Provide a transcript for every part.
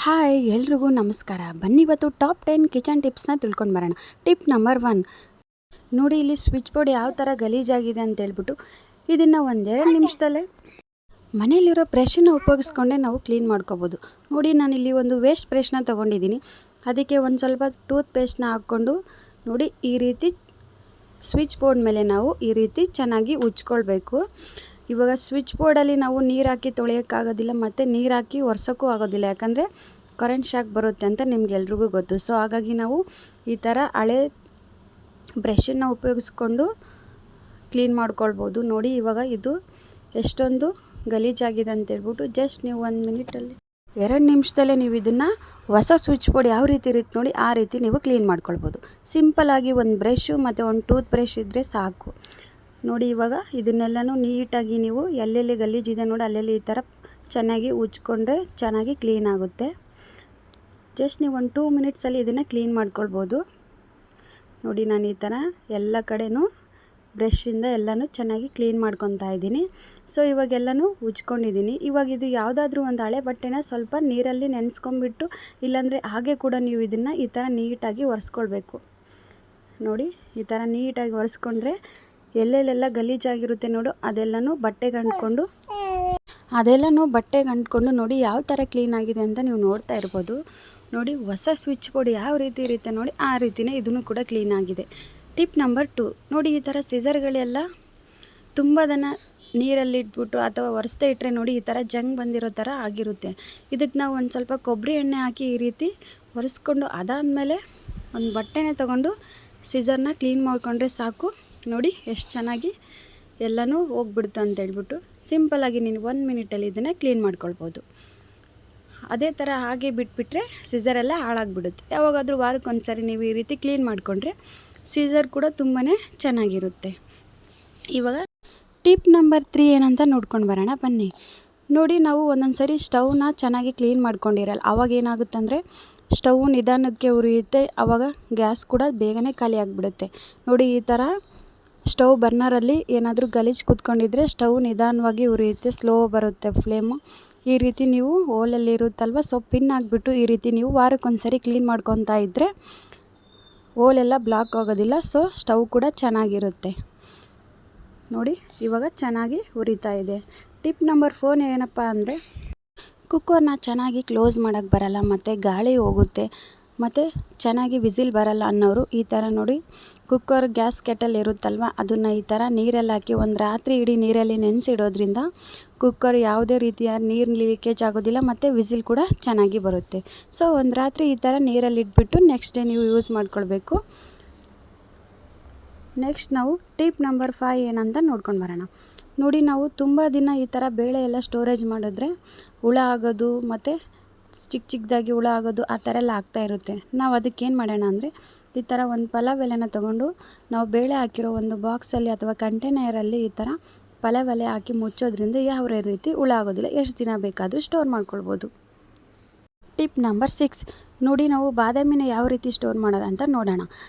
Hi ಎಲ್ರಿಗೂ ನಮಸ್ಕಾರ. ಬನ್ನಿ ಇವತ್ತು ಟಾಪ್ 10 ಕಿಚನ್ ಟಿಪ್ಸ್ನ ತಿಳ್ಕೊಂಡು ಬರೋಣ. ಟಿಪ್ ನಂಬರ್ 1 ನೋಡಿ, ಇಲ್ಲಿ ಸ್ವಿಚ್ ಬೋರ್ಡ್ ಯಾವ ಥರ ಗಲೀಜಾಗಿದೆ ಅಂತ ಹೇಳ್ಬಿಟ್ಟು ಇದನ್ನು ಒಂದೆರಡು ನಿಮಿಷದಲ್ಲೇ ಮನೇಲಿರೋ ಬ್ರಷನ್ನು ಉಪಯೋಗಿಸ್ಕೊಂಡೆ ನಾವು ಕ್ಲೀನ್ ಮಾಡ್ಕೋಬೋದು. ನೋಡಿ, ನಾನಿಲ್ಲಿ ಒಂದು ವೇಸ್ಟ್ ಬ್ರಷ್ನ ತೊಗೊಂಡಿದ್ದೀನಿ. ಅದಕ್ಕೆ ಒಂದು ಸ್ವಲ್ಪ ಟೂತ್ ಪೇಸ್ಟ್ನ ಹಾಕ್ಕೊಂಡು ನೋಡಿ ಈ ರೀತಿ ಸ್ವಿಚ್ ಬೋರ್ಡ್ ಮೇಲೆ ನಾವು ಈ ರೀತಿ ಚೆನ್ನಾಗಿ ಉಜ್ಕೊಳ್ಬೇಕು. ಇವಾಗ ಸ್ವಿಚ್ ಬೋರ್ಡಲ್ಲಿ ನಾವು ನೀರು ಹಾಕಿ ತೊಳೆಯೋಕ್ಕಾಗೋದಿಲ್ಲ ಮತ್ತು ನೀರು ಹಾಕಿ ಒರೆಸೋಕ್ಕೂ ಆಗೋದಿಲ್ಲ, ಯಾಕಂದರೆ ಕರೆಂಟ್ ಶಾಕ್ ಬರುತ್ತೆ ಅಂತ ನಿಮ್ಗೆಲ್ರಿಗೂ ಗೊತ್ತು. ಸೊ ಹಾಗಾಗಿ ನಾವು ಈ ಥರ ಹಳೆ ಬ್ರಷನ್ನು ಉಪಯೋಗಿಸ್ಕೊಂಡು ಕ್ಲೀನ್ ಮಾಡ್ಕೊಳ್ಬೋದು. ನೋಡಿ ಇವಾಗ ಇದು ಎಷ್ಟೊಂದು ಗಲೀಜಾಗಿದೆ ಅಂತೇಳ್ಬಿಟ್ಟು ಜಸ್ಟ್ ನೀವು 1 ಮಿನಿಟಲ್ಲಿ 2 ನಿಮಿಷದಲ್ಲೇ ನೀವು ಇದನ್ನು ಹೊಸ ಸ್ವಿಚ್ ಬೋರ್ಡ್ ಯಾವ ರೀತಿ ಇರುತ್ತೆ ನೋಡಿ ಆ ರೀತಿ ನೀವು ಕ್ಲೀನ್ ಮಾಡ್ಕೊಳ್ಬೋದು. ಸಿಂಪಲ್ಲಾಗಿ ಒಂದು ಬ್ರಷು ಮತ್ತು ಒಂದು ಟೂತ್ ಬ್ರಷ್ ಇದ್ದರೆ ಸಾಕು. ನೋಡಿ ಇವಾಗ ಇದನ್ನೆಲ್ಲನೂ ನೀಟಾಗಿ ನೀವು ಎಲ್ಲೆಲ್ಲಿ ಗಲೀಜಿದೆ ನೋಡಿ ಅಲ್ಲೆಲ್ಲಿ ಈ ಥರ ಚೆನ್ನಾಗಿ ಉಜ್ಕೊಂಡ್ರೆ ಚೆನ್ನಾಗಿ ಕ್ಲೀನ್ ಆಗುತ್ತೆ. ಜಸ್ಟ್ ನೀವು ಒಂದು 2 ಮಿನಿಟ್ಸಲ್ಲಿ ಇದನ್ನು ಕ್ಲೀನ್ ಮಾಡ್ಕೊಳ್ಬೋದು. ನೋಡಿ ನಾನು ಈ ಥರ ಎಲ್ಲ ಕಡೆನೂ ಬ್ರಷಿಂದ ಎಲ್ಲನೂ ಚೆನ್ನಾಗಿ ಕ್ಲೀನ್ ಮಾಡ್ಕೊತಾ ಇದ್ದೀನಿ. ಸೊ ಇವಾಗೆಲ್ಲನೂ ಉಜ್ಕೊಂಡಿದ್ದೀನಿ. ಇವಾಗ ಇದು ಯಾವುದಾದ್ರೂ ಒಂದು ಹಳೆ ಬಟ್ಟೆನ ಸ್ವಲ್ಪ ನೀರಲ್ಲಿ ನೆನೆಸ್ಕೊಂಡ್ಬಿಟ್ಟು, ಇಲ್ಲಾಂದರೆ ಹಾಗೆ ಕೂಡ ನೀವು ಇದನ್ನು ಈ ಥರ ನೀಟಾಗಿ ಒರೆಸ್ಕೊಳ್ಬೇಕು. ನೋಡಿ ಈ ಥರ ನೀಟಾಗಿ ಒರೆಸ್ಕೊಂಡ್ರೆ ಎಲ್ಲೆಲ್ಲೆಲ್ಲ ಗಲೀಜಾಗಿರುತ್ತೆ ನೋಡು ಅದೆಲ್ಲನೂ ಬಟ್ಟೆಗೆ ಅಂಟ್ಕೊಂಡು ನೋಡಿ ಯಾವ ಥರ ಕ್ಲೀನ್ ಆಗಿದೆ ಅಂತ ನೀವು ನೋಡ್ತಾ ಇರ್ಬೋದು. ನೋಡಿ ಹೊಸ ಸ್ವಿಚ್ ಬೋರ್ಡ್ ಯಾವ ರೀತಿ ಇರುತ್ತೆ ನೋಡಿ ಆ ರೀತಿಯೇ ಇದನ್ನು ಕೂಡ ಕ್ಲೀನ್ ಆಗಿದೆ. ಟಿಪ್ ನಂಬರ್ 2 ನೋಡಿ, ಈ ಥರ ಸಿಸರ್ಗಳೆಲ್ಲ ತುಂಬ ದಿನ ನೀರಲ್ಲಿ ಇಟ್ಬಿಟ್ಟು ಅಥವಾ ಒರೆಸ್ದೇ ಇಟ್ಟರೆ ನೋಡಿ ಈ ಥರ ಜಂಗ್ ಬಂದಿರೋ ಥರ ಆಗಿರುತ್ತೆ. ಇದಕ್ಕೆ ನಾವು ಒಂದು ಸ್ವಲ್ಪ ಕೊಬ್ಬರಿ ಎಣ್ಣೆ ಹಾಕಿ ಈ ರೀತಿ ಒರೆಸ್ಕೊಂಡು ಅದಾದಮೇಲೆ ಒಂದು ಬಟ್ಟೆನೇ ತೊಗೊಂಡು ಸಿಸರ್ನ ಕ್ಲೀನ್ ಮಾಡ್ಕೊಂಡ್ರೆ ಸಾಕು. ನೋಡಿ ಎಷ್ಟು ಚೆನ್ನಾಗಿ ಎಲ್ಲನೂ ಹೋಗ್ಬಿಡ್ತು ಅಂತೇಳ್ಬಿಟ್ಟು ಸಿಂಪಲ್ಲಾಗಿ ನೀನು 1 ಮಿನಿಟಲ್ಲಿ ಇದನ್ನು ಕ್ಲೀನ್ ಮಾಡ್ಕೊಳ್ಬೋದು. ಅದೇ ಥರ ಹಾಗೆ ಬಿಟ್ಬಿಟ್ರೆ ಸಿಸರೆಲ್ಲ ಹಾಳಾಗಿಬಿಡುತ್ತೆ. ಯಾವಾಗಾದರೂ ವಾರಕ್ಕೊಂದ್ಸರಿ ನೀವು ಈ ರೀತಿ ಕ್ಲೀನ್ ಮಾಡಿಕೊಂಡ್ರೆ ಸಿಸರ್ ಕೂಡ ತುಂಬಾ ಚೆನ್ನಾಗಿರುತ್ತೆ. ಇವಾಗ ಟಿಪ್ ನಂಬರ್ 3 ಏನಂತ ನೋಡ್ಕೊಂಡು ಬರೋಣ ಬನ್ನಿ. ನೋಡಿ, ನಾವು ಒಂದೊಂದು ಸರಿ ಸ್ಟವ್ನ ಚೆನ್ನಾಗಿ ಕ್ಲೀನ್ ಮಾಡ್ಕೊಂಡಿರಲ್ಲ. ಆವಾಗ ಏನಾಗುತ್ತಂದರೆ ಸ್ಟವ್ ನಿಧಾನಕ್ಕೆ ಉರಿಯುತ್ತೆ, ಆವಾಗ ಗ್ಯಾಸ್ ಕೂಡ ಬೇಗನೆ ಖಾಲಿ ಆಗಿಬಿಡುತ್ತೆ. ನೋಡಿ ಈ ಥರ ಸ್ಟವ್ ಬರ್ನರಲ್ಲಿ ಏನಾದರೂ ಗಲೀಜು ಕೂತ್ಕೊಂಡಿದ್ರೆ ಸ್ಟವ್ ನಿಧಾನವಾಗಿ ಉರಿಯುತ್ತೆ, ಸ್ಲೋ ಬರುತ್ತೆ ಫ್ಲೇಮು. ಈ ರೀತಿ ನೀವು ಓಲಲ್ಲಿ ಇರುತ್ತಲ್ವ, ಸೊ ಪಿನ್ ಹಾಕ್ಬಿಟ್ಟು ಈ ರೀತಿ ನೀವು ವಾರಕ್ಕೊಂದ್ಸರಿ ಕ್ಲೀನ್ ಮಾಡ್ಕೊತಾ ಇದ್ದರೆ ಓಲೆಲ್ಲ ಬ್ಲಾಕ್ ಆಗೋದಿಲ್ಲ. ಸೊ ಸ್ಟವ್ ಕೂಡ ಚೆನ್ನಾಗಿರುತ್ತೆ. ನೋಡಿ ಇವಾಗ ಚೆನ್ನಾಗಿ ಉರಿತಾ ಇದೆ. ಟಿಪ್ ನಂಬರ್ 4 ಏನಪ್ಪ ಅಂದರೆ, ಕುಕ್ಕರ್ನ ಚೆನ್ನಾಗಿ ಕ್ಲೋಸ್ ಮಾಡೋಕ್ಕೆ ಬರಲ್ಲ ಮತ್ತು ಗಾಳಿ ಹೋಗುತ್ತೆ ಮತ್ತು ಚೆನ್ನಾಗಿ ವಿಸಿಲ್ ಬರಲ್ಲ ಅನ್ನೋರು ಈ ಥರ ನೋಡಿ ಕುಕ್ಕರ್ ಗ್ಯಾಸ್ ಕೆಟಲ್ ಇರುತ್ತಲ್ವ ಅದನ್ನು ಈ ಥರ ನೀರಲ್ಲಿ ಹಾಕಿ ಒಂದು ರಾತ್ರಿ ಇಡೀ ನೀರಲ್ಲಿ ನೆನೆಸಿಡೋದ್ರಿಂದ ಕುಕ್ಕರ್ ಯಾವುದೇ ರೀತಿಯ ನೀರು ಲೀಕೇಜ್ ಆಗೋದಿಲ್ಲ ಮತ್ತು ವಿಸಿಲ್ ಕೂಡ ಚೆನ್ನಾಗಿ ಬರುತ್ತೆ. ಸೊ ಒಂದು ರಾತ್ರಿ ಈ ಥರ ನೀರಲ್ಲಿ ಇಟ್ಬಿಟ್ಟು ನೆಕ್ಸ್ಟ್ ಡೇ ನೀವು ಯೂಸ್ ಮಾಡ್ಕೊಳ್ಬೇಕು. ನೆಕ್ಸ್ಟ್ ನಾವು ಟಿಪ್ ನಂಬರ್ 5 ಏನಂತ ನೋಡ್ಕೊಂಡು ಬರೋಣ. ನೋಡಿ, ನಾವು ತುಂಬ ದಿನ ಈ ಥರ ಬೇಳೆ ಎಲ್ಲ ಸ್ಟೋರೇಜ್ ಮಾಡಿದ್ರೆ ಹುಳ ಆಗೋದು ಮತ್ತು ಚಿಕ್ಕದಾಗಿ ಹುಳ ಆಗೋದು ಆ ಥರ ಎಲ್ಲ ಆಗ್ತಾಯಿರುತ್ತೆ. ನಾವು ಅದಕ್ಕೇನು ಮಾಡೋಣ ಅಂದರೆ, ಈ ಥರ ಒಂದು ಪಲಾವ್ ಎಲೆನ ತೊಗೊಂಡು ನಾವು ಬೇಳೆ ಹಾಕಿರೋ ಒಂದು ಬಾಕ್ಸಲ್ಲಿ ಅಥವಾ ಕಂಟೈನರಲ್ಲಿ ಈ ಥರ ಪಲಾವ್ ಎಲೆ ಹಾಕಿ ಮುಚ್ಚೋದ್ರಿಂದ ಯಾವ ರೀತಿ ಹುಳ ಆಗೋದಿಲ್ಲ, ಎಷ್ಟು ದಿನ ಬೇಕಾದರೂ ಸ್ಟೋರ್ ಮಾಡ್ಕೊಳ್ಬೋದು. ಟಿಪ್ ನಂಬರ್ 6 ನೋಡಿ, ನಾವು ಬಾದಾಮಿನ ಯಾವ ರೀತಿ ಸ್ಟೋರ್ ಮಾಡೋದು ಅಂತ ನೋಡೋಣ.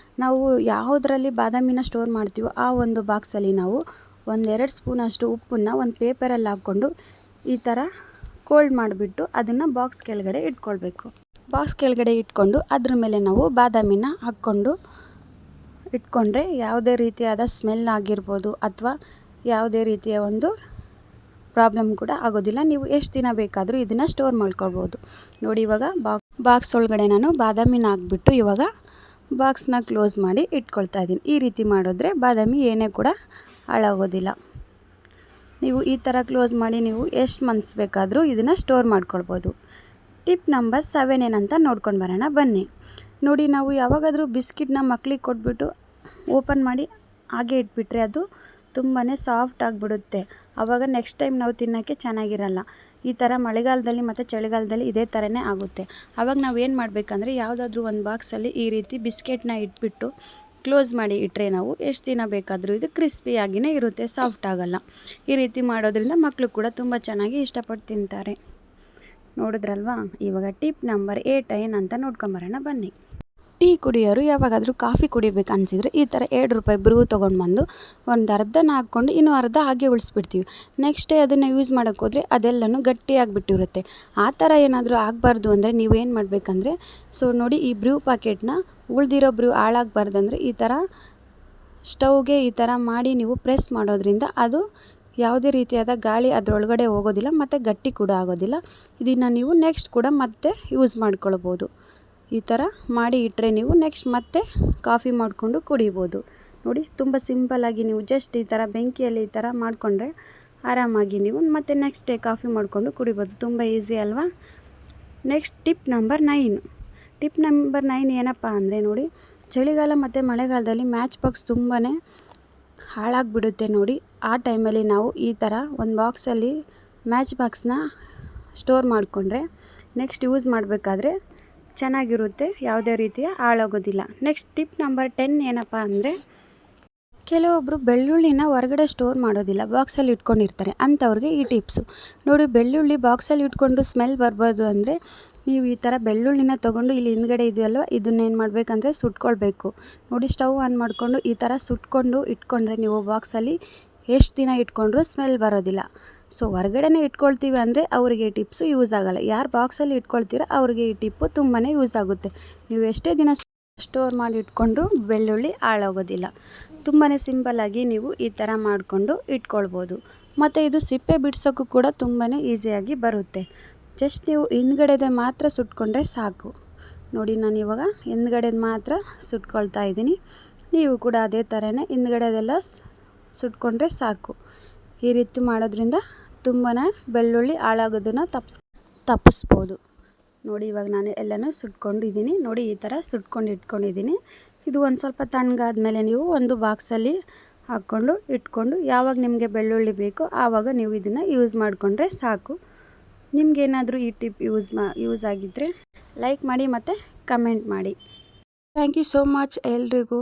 ನಾವು ಯಾವುದರಲ್ಲಿ ಬಾದಾಮಿನ ಸ್ಟೋರ್ ಮಾಡ್ತೀವೋ ಆ ಒಂದು ಬಾಕ್ಸಲ್ಲಿ ನಾವು 1-2 ಸ್ಪೂನಷ್ಟು ಉಪ್ಪನ್ನು ಒಂದು ಪೇಪರಲ್ಲಿ ಹಾಕ್ಕೊಂಡು ಈ ಥರ ಕೋಲ್ಡ್ ಮಾಡಿಬಿಟ್ಟು ಅದನ್ನು ಬಾಕ್ಸ್ ಕೆಳಗಡೆ ಇಟ್ಕೊಳ್ಬೇಕು. ಬಾಕ್ಸ್ ಕೆಳಗಡೆ ಇಟ್ಕೊಂಡು ಅದ್ರ ಮೇಲೆ ನಾವು ಬಾದಾಮಿನ ಹಾಕ್ಕೊಂಡು ಇಟ್ಕೊಂಡ್ರೆ ಯಾವುದೇ ರೀತಿಯಾದ ಸ್ಮೆಲ್ ಆಗಿರ್ಬೋದು ಅಥವಾ ಯಾವುದೇ ರೀತಿಯ ಒಂದು ಪ್ರಾಬ್ಲಮ್ ಕೂಡ ಆಗೋದಿಲ್ಲ. ನೀವು ಎಷ್ಟು ದಿನ ಬೇಕಾದರೂ ಇದನ್ನು ಸ್ಟೋರ್ ಮಾಡ್ಕೊಳ್ಬೋದು. ನೋಡಿ ಇವಾಗ ಬಾಕ್ಸ್ ಒಳಗಡೆ ನಾನು ಬಾದಾಮಿನ ಹಾಕ್ಬಿಟ್ಟು ಇವಾಗ ಬಾಕ್ಸ್ನ ಕ್ಲೋಸ್ ಮಾಡಿ ಇಟ್ಕೊಳ್ತಾ ಇದ್ದೀನಿ. ಈ ರೀತಿ ಮಾಡಿದ್ರೆ ಬಾದಾಮಿ ಏನೇ ಕೂಡ ಹಾಳಾಗೋದಿಲ್ಲ. ನೀವು ಈ ಥರ ಕ್ಲೋಸ್ ಮಾಡಿ ನೀವು ಎಷ್ಟು ಮಂತ್ಸ್ ಬೇಕಾದರೂ ಇದನ್ನು ಸ್ಟೋರ್ ಮಾಡ್ಕೊಳ್ಬೋದು. ಟಿಪ್ ನಂಬರ್ 7 ಏನಂತ ನೋಡ್ಕೊಂಡು ಬರೋಣ ಬನ್ನಿ. ನೋಡಿ, ನಾವು ಯಾವಾಗಾದರೂ ಬಿಸ್ಕಿಟ್ನ ಮಕ್ಕಳಿಗೆ ಕೊಟ್ಬಿಟ್ಟು ಓಪನ್ ಮಾಡಿ ಹಾಗೆ ಇಟ್ಬಿಟ್ರೆ ಅದು ತುಂಬಾ ಸಾಫ್ಟ್ ಆಗಿಬಿಡುತ್ತೆ. ಆವಾಗ ನೆಕ್ಸ್ಟ್ ಟೈಮ್ ನಾವು ತಿನ್ನೋಕ್ಕೆ ಚೆನ್ನಾಗಿರಲ್ಲ. ಈ ಥರ ಮಳೆಗಾಲದಲ್ಲಿ ಮತ್ತು ಚಳಿಗಾಲದಲ್ಲಿ ಇದೇ ಥರನೇ ಆಗುತ್ತೆ. ಆವಾಗ ನಾವು ಏನು ಮಾಡಬೇಕಂದ್ರೆ, ಯಾವುದಾದ್ರೂ ಒಂದು ಬಾಕ್ಸಲ್ಲಿ ಈ ರೀತಿ ಬಿಸ್ಕೆಟ್ನ ಇಟ್ಬಿಟ್ಟು ಕ್ಲೋಸ್ ಮಾಡಿ ಇಟ್ಟರೆ ನಾವು ಎಷ್ಟು ದಿನ ಬೇಕಾದರೂ ಇದು ಕ್ರಿಸ್ಪಿಯಾಗಿಯೇ ಇರುತ್ತೆ, ಸಾಫ್ಟ್ ಆಗಲ್ಲ. ಈ ರೀತಿ ಮಾಡೋದ್ರಿಂದ ಮಕ್ಕಳು ಕೂಡ ತುಂಬ ಚೆನ್ನಾಗಿ ಇಷ್ಟಪಟ್ಟು ತಿಂತಾರೆ. ನೋಡಿದ್ರಲ್ವಾ? ಇವಾಗ ಟಿಪ್ ನಂಬರ್ 8 ಏನಂತ ನೋಡ್ಕೊಂಬರೋಣ ಬನ್ನಿ. ಟೀ ಕುಡಿಯೋರು ಯಾವಾಗಾದರೂ ಕಾಫಿ ಕುಡಿಬೇಕು ಅನಿಸಿದರೆ ಈ ಥರ 2 ರೂಪಾಯಿ ಬ್ರೂ ತೊಗೊಂಡು ಬಂದು ಒಂದು ಅರ್ಧನ ಹಾಕ್ಕೊಂಡು ಇನ್ನೂ ಅರ್ಧ ಹಾಗೆ ಉಳಿಸ್ಬಿಡ್ತೀವಿ. ನೆಕ್ಸ್ಟ್ ಡೇ ಅದನ್ನು ಯೂಸ್ ಮಾಡೋಕ್ಕೆ ಹೋದರೆ ಅದೆಲ್ಲನೂ ಗಟ್ಟಿಯಾಗಿಬಿಟ್ಟಿರುತ್ತೆ. ಆ ಥರ ಏನಾದರೂ ಆಗಬಾರ್ದು ಅಂದರೆ ನೀವು ಏನು ಮಾಡಬೇಕಂದ್ರೆ, ಸೊ ನೋಡಿ ಈ ಬ್ರೂ ಪ್ಯಾಕೆಟ್ನ ಉಳಿದಿರೋ ಬ್ರೂ ಹಾಳಾಗಬಾರ್ದಂದ್ರೆ ಈ ಥರ ಸ್ಟವ್ಗೆ ಈ ಥರ ಮಾಡಿ ನೀವು ಪ್ರೆಸ್ ಮಾಡೋದ್ರಿಂದ ಅದು ಯಾವುದೇ ರೀತಿಯಾದ ಗಾಳಿ ಅದರೊಳಗಡೆ ಹೋಗೋದಿಲ್ಲ ಮತ್ತು ಗಟ್ಟಿ ಕೂಡ ಆಗೋದಿಲ್ಲ. ಇದನ್ನು ನೀವು ನೆಕ್ಸ್ಟ್ ಕೂಡ ಮತ್ತೆ ಯೂಸ್ ಮಾಡ್ಕೊಳ್ಬೋದು. ಈ ಥರ ಮಾಡಿ ಇಟ್ಟರೆ ನೀವು ನೆಕ್ಸ್ಟ್ ಮತ್ತೆ ಕಾಫಿ ಮಾಡಿಕೊಂಡು ಕುಡಿಬೋದು. ನೋಡಿ ತುಂಬ ಸಿಂಪಲ್ಲಾಗಿ ನೀವು ಜಸ್ಟ್ ಈ ಥರ ಬೆಂಕಿಯಲ್ಲಿ ಈ ಥರ ಮಾಡಿಕೊಂಡ್ರೆ ಆರಾಮಾಗಿ ನೀವು ಮತ್ತೆ ನೆಕ್ಸ್ಟ್ ಡೇ ಕಾಫಿ ಮಾಡಿಕೊಂಡು ಕುಡಿಬೋದು. ತುಂಬ ಈಸಿ ಅಲ್ವಾ? Next tip number 9. Tip number 9 ಏನಪ್ಪ ಅಂದರೆ ನೋಡಿ, ಚಳಿಗಾಲ ಮತ್ತು ಮಳೆಗಾಲದಲ್ಲಿ ಮ್ಯಾಚ್ ಬಾಕ್ಸ್ ತುಂಬಾ ಹಾಳಾಗಿಬಿಡುತ್ತೆ ನೋಡಿ. ಆ ಟೈಮಲ್ಲಿ ನಾವು ಈ ಥರ ಒಂದು ಬಾಕ್ಸಲ್ಲಿ ಮ್ಯಾಚ್ ಬಾಕ್ಸ್ನ ಸ್ಟೋರ್ ಮಾಡಿಕೊಂಡ್ರೆ ನೆಕ್ಸ್ಟ್ ಯೂಸ್ ಮಾಡಬೇಕಾದ್ರೆ ಚೆನ್ನಾಗಿರುತ್ತೆ, ಯಾವುದೇ ರೀತಿಯ ಹಾಳಾಗೋದಿಲ್ಲ. ನೆಕ್ಸ್ಟ್ ಟಿಪ್ ನಂಬರ್ 10 ಏನಪ್ಪ ಅಂದರೆ, ಕೆಲವೊಬ್ಬರು ಬೆಳ್ಳುಳ್ಳಿನ ಹೊರಗಡೆ ಸ್ಟೋರ್ ಮಾಡೋದಿಲ್ಲ, ಬಾಕ್ಸಲ್ಲಿ ಇಟ್ಕೊಂಡಿರ್ತಾರೆ. ಅಂಥವ್ರಿಗೆ ಈ ಟಿಪ್ಸು ನೋಡಿ. ಬೆಳ್ಳುಳ್ಳಿ ಬಾಕ್ಸಲ್ಲಿ ಇಟ್ಕೊಂಡು ಸ್ಮೆಲ್ ಬರ್ಬೋದು ಅಂದರೆ ನೀವು ಈ ಥರ ಬೆಳ್ಳುಳ್ಳಿನ ತೊಗೊಂಡು ಇಲ್ಲಿ ಹಿಂದ್ಗಡೆ ಇದೆಯಲ್ವ, ಇದನ್ನೇನು ಮಾಡಬೇಕಂದ್ರೆ ಸುಟ್ಕೊಳ್ಬೇಕು ನೋಡಿ. ಸ್ಟವ್ ಆನ್ ಮಾಡಿಕೊಂಡು ಈ ಥರ ಸುಟ್ಕೊಂಡು ಇಟ್ಕೊಂಡ್ರೆ ನೀವು ಬಾಕ್ಸಲ್ಲಿ ಎಷ್ಟು ದಿನ ಇಟ್ಕೊಂಡ್ರೂ ಸ್ಮೆಲ್ ಬರೋದಿಲ್ಲ. ಸೊ ಹೊರಗಡೆನೇ ಇಟ್ಕೊಳ್ತೀವಿ ಅಂದರೆ ಅವರಿಗೆ ಈ ಟಿಪ್ಸು ಯೂಸ್ ಆಗೋಲ್ಲ. ಯಾರು ಬಾಕ್ಸಲ್ಲಿ ಇಟ್ಕೊಳ್ತೀರ ಅವ್ರಿಗೆ ಈ ಟಿಪ್ಪು ತುಂಬಾ ಯೂಸ್ ಆಗುತ್ತೆ. ನೀವು ಎಷ್ಟೇ ದಿನ ಸ್ಟೋರ್ ಮಾಡಿ ಇಟ್ಕೊಂಡ್ರೂ ಬೆಳ್ಳುಳ್ಳಿ ಹಾಳಾಗೋದಿಲ್ಲ. ತುಂಬಾ ಸಿಂಪಲ್ಲಾಗಿ ನೀವು ಈ ಥರ ಮಾಡಿಕೊಂಡು ಇಟ್ಕೊಳ್ಬೋದು. ಮತ್ತು ಇದು ಸಿಪ್ಪೆ ಬಿಡ್ಸೋಕ್ಕೂ ಕೂಡ ತುಂಬಾ ಈಸಿಯಾಗಿ ಬರುತ್ತೆ. ಜಸ್ಟ್ ನೀವು ಹಿಂದ್ಗಡೆದೇ ಮಾತ್ರ ಸುಟ್ಕೊಂಡ್ರೆ ಸಾಕು ನೋಡಿ. ನಾನು ಇವಾಗ ಹಿಂದ್ಗಡೆದು ಮಾತ್ರ ಸುಟ್ಕೊಳ್ತಾ ಇದ್ದೀನಿ. ನೀವು ಕೂಡ ಅದೇ ಥರನೇ ಹಿಂದ್ಗಡೆದೆಲ್ಲ ಸುಟ್ಕೊಂಡ್ರೆ ಸಾಕು. ಈ ರೀತಿ ಮಾಡೋದ್ರಿಂದ ತುಂಬಾ ಬೆಳ್ಳುಳ್ಳಿ ಹಾಳಾಗೋದನ್ನು ತಪ್ಪಿಸ್ಬೋದು ನೋಡಿ. ಇವಾಗ ನಾನು ಎಲ್ಲನೂ ಸುಟ್ಕೊಂಡಿದ್ದೀನಿ ನೋಡಿ. ಈ ಥರ ಸುಟ್ಕೊಂಡು ಇಟ್ಕೊಂಡಿದ್ದೀನಿ. ಇದು ಒಂದು ಸ್ವಲ್ಪ ತಣ್ಣಗಾದ್ಮೇಲೆ ನೀವು ಒಂದು ಬಾಕ್ಸಲ್ಲಿ ಹಾಕ್ಕೊಂಡು ಇಟ್ಕೊಂಡು ಯಾವಾಗ ನಿಮಗೆ ಬೆಳ್ಳುಳ್ಳಿ ಬೇಕೋ ಆವಾಗ ನೀವು ಇದನ್ನು ಯೂಸ್ ಮಾಡಿಕೊಂಡ್ರೆ ಸಾಕು. ನಿಮಗೇನಾದರೂ ಈ ಟಿಪ್ ಯೂಸ್ ಆಗಿದ್ದರೆ ಲೈಕ್ ಮಾಡಿ ಮತ್ತು ಕಮೆಂಟ್ ಮಾಡಿ. ಥ್ಯಾಂಕ್ ಯು ಸೋ ಮಚ್ ಎಲ್ರಿಗೂ.